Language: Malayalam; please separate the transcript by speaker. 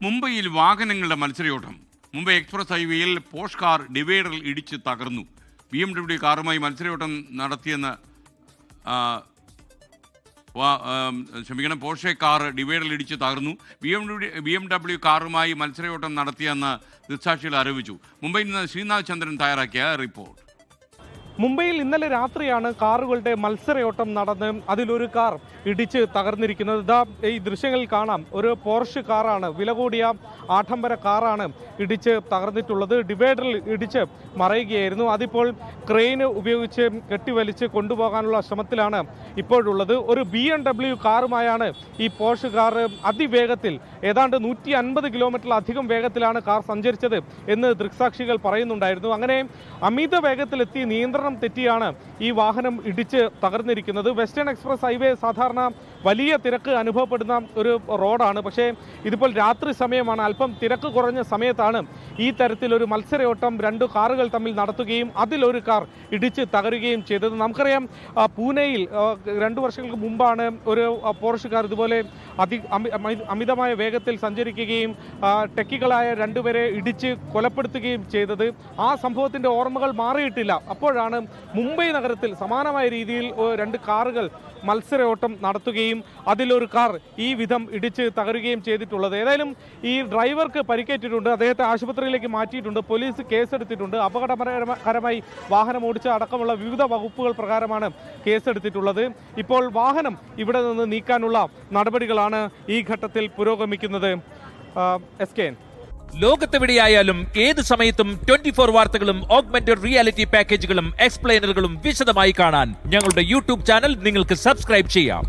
Speaker 1: മുംബൈയിൽ വാഹനങ്ങളുടെ മത്സരയോട്ടം. മുംബൈ എക്സ്പ്രസ് ഹൈവേയിൽ പോഷ് കാർ ഡിവൈഡറിൽ ഇടിച്ച് തകർന്നു. BMW കാറുമായി മത്സരയോട്ടം നടത്തിയെന്ന് പോഷെ കാർ ഡിവൈഡറിൽ ഇടിച്ച് തകർന്നു. BMW കാറുമായി മത്സരയോട്ടം നടത്തിയെന്ന് ദൃക്സാക്ഷികൾ ആരോപിച്ചു. മുംബൈയിൽ നിന്ന് ശ്രീനാഥ് ചന്ദ്രൻ തയ്യാറാക്കിയ റിപ്പോർട്ട്.
Speaker 2: മുംബൈയിൽ ഇന്നലെ രാത്രിയാണ് കാറുകളുടെ മത്സരയോട്ടം നടന്ന് അതിലൊരു കാർ ഇടിച്ച് തകർന്നിരിക്കുന്നത്. ഇതാ ഈ ദൃശ്യങ്ങളിൽ കാണാം, ഒരു പോർഷ് കാറാണ്, വില കൂടിയ ആഡംബര കാറാണ് ഇടിച്ച് തകർന്നിട്ടുള്ളത്. ഡിവൈഡറിൽ ഇടിച്ച് മറയുകയായിരുന്നു. അതിപ്പോൾ ക്രെയിന് ഉപയോഗിച്ച് കെട്ടിവലിച്ച് കൊണ്ടുപോകാനുള്ള ശ്രമത്തിലാണ് ഇപ്പോഴുള്ളത്. ഒരു BMW കാറുമായാണ് ഈ പോർഷ് കാർ അതിവേഗത്തിൽ ഏതാണ്ട് 150 കിലോമീറ്ററിലധികം വേഗത്തിലാണ് കാർ സഞ്ചരിച്ചത് എന്ന് ദൃക്സാക്ഷികൾ പറയുന്നുണ്ടായിരുന്നു. അങ്ങനെ അമിത വേഗത്തിലെത്തി നിയന്ത്രണം തെറ്റിയാണ് ഈ വാഹനം ഇടിച്ച് തകർന്നിരിക്കുന്നത്. വെസ്റ്റേൺ എക്സ്പ്രസ് ഹൈവേ സാധാരണ വലിയ തിരക്ക് അനുഭവപ്പെടുന്ന ഒരു റോഡാണ്. പക്ഷേ ഇതിപ്പോൾ രാത്രി സമയമാണ്. അല്പം തിരക്ക് കുറഞ്ഞ സമയത്താണ് ഈ തരത്തിലൊരു മത്സരയോട്ടം രണ്ട് കാറുകൾ തമ്മിൽ നടത്തുകയും അതിലൊരു കാർ ഇടിച്ച് തകരുകയും ചെയ്തത്. നമുക്കറിയാം, പൂനെയിൽ 2 വർഷങ്ങൾക്ക് മുമ്പാണ് ഒരു പോർഷ് കാർ ഇതുപോലെ അമിതമായ വേഗത്തിൽ സഞ്ചരിക്കുകയും ടെക്കികളായ 2 പേരെ ഇടിച്ച് കൊലപ്പെടുത്തുകയും ചെയ്തത്. ആ സംഭവത്തിൻ്റെ ഓർമ്മകൾ മാറിയിട്ടില്ല. അപ്പോഴാണ് മുംബൈ നഗരത്തിൽ സമാനമായ രീതിയിൽ 2 കാറുകൾ മത്സരയോട്ടം നടത്തുകയും അതിലൊരു കാർ ഈ വിധം ഇടിച്ച് തകരുകയും ചെയ്തിട്ടുള്ളത്. ഏതായാലും ഈ ഡ്രൈവർക്ക് പരിക്കേറ്റിട്ടുണ്ട്. അദ്ദേഹത്തെ ആശുപത്രിയിലേക്ക് മാറ്റിയിട്ടുണ്ട്. പോലീസ് കേസെടുത്തിട്ടുണ്ട്. അപകടകരമായി വാഹനം ഓടിച്ച അടക്കമുള്ള വിവിധ വകുപ്പുകൾ പ്രകാരമാണ് കേസെടുത്തിട്ടുള്ളത്. ഇപ്പോൾ വാഹനം ഇവിടെ നിന്ന് നീക്കാനുള്ള നടപടികളാണ് ഈ ഘട്ടത്തിൽ പുരോഗമിക്കുന്നത്. SKN.
Speaker 3: ലോകത്തെവിടെയായാലും ഏത് സമയത്തും 24 വാർത്തകളും ഓഗ്മെന്റഡ് റിയാലിറ്റി പാക്കേജുകളും എക്സ്പ്ലെയിനറുകളും വിശദമായി കാണാൻ ഞങ്ങളുടെ യൂട്യൂബ് ചാനൽ നിങ്ങൾക്ക് സബ്സ്ക്രൈബ് ചെയ്യാം.